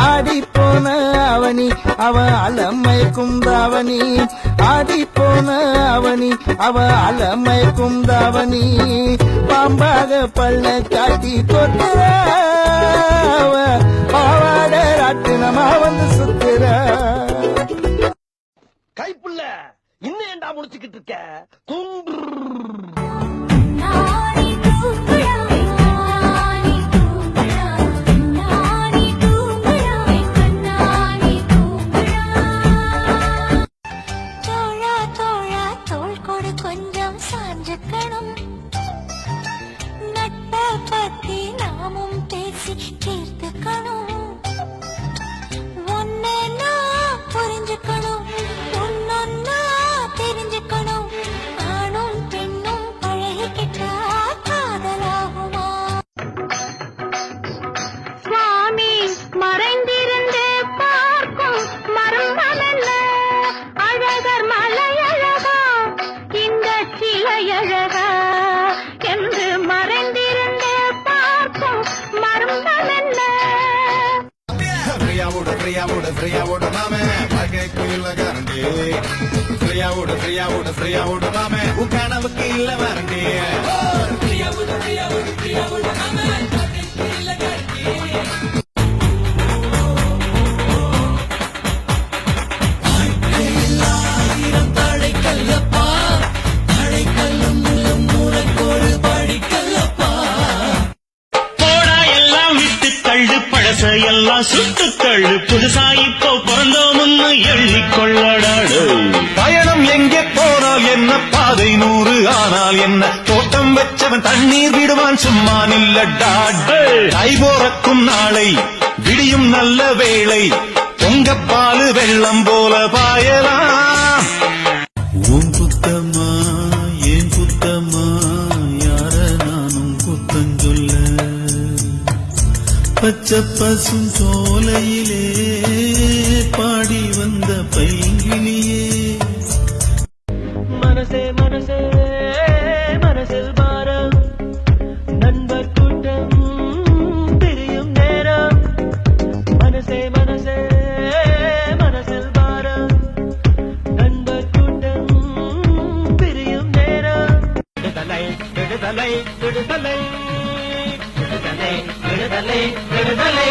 ஆடிப்போன அவனி அவ அலமயக்கும் தாவணி, ஆடிப்போன அவனி அவ அலமயக்கும் தாவணி, பாம்பாக பல்ல காட்டி கொட்டுற பாவாட ராட்டினமா வந்து சுத்துற. கைப்புள்ள இன்னும் ஏண்டா முடிச்சுக்கிட்டு இருக்க? கொஞ்சம் சாஞ்சுக்கணும், நட்ப பத்தி நாமும் பேசி தீர்த்துக்கணும், ஒன்னு நான் புரிஞ்சுக்கணும், ஒன்னொன்னா தெரிஞ்சுக்கணும், ஆணும் பெண்ணும் பழகிக்கிட்டா காதலாகுமா? சுவாமி மறைந்திருந்து பார்க்கும் மர்மம் என்ன? அழகர் மலையழகா இந்த சிலையழகா என்று மறைந்திருந்து பார்க்கும் மர்மம் என்ன? ஃப்ரீயாவோட மாமே வாழ்க்கைக்குள்ள கரண்டி, ஃப்ரீயாவோட மாமே உன் கனவுக்கு இல்ல வரண்டி. எல்லாம் சுட்டுக்கள்ளு புதுசா இப்போ பிறந்தோம்னு எண்ணிக்கொள்ளடாடு. பயணம் எங்கே போனால் என்ன, பாதை 100 ஆனால் என்ன, தோட்டம் வச்சவன் தண்ணீர் விடுவான் சும்மா நில்லடாடு. கை போறக்கும் நாளை விடியும் நல்ல வேளை, பொங்கப்பாலு வெள்ளம் போல பாயலாம். உன் குத்தமா ஏன் குத்தமா யார நானும் குத்தஞ்சொல்ல, பச்சை பசும் சோலையிலே பாடி வந்த பைங்கிளியே. மனசே மனசே மனசில் பாரம், நண்பர் கூட்டம் பிரியும் நேரம், மனசே மனசே மனசில் பாரம், நண்பர் கூட்டம் பிரியும் நேரம். விடுதலை விடுதலை விடுதலை விடுதலை விடுதலை விடுதலை,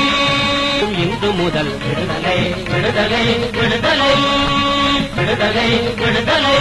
இன்று முதல் விடுதலை விடுதலை விடுதலை விடுதலை விடுதலை.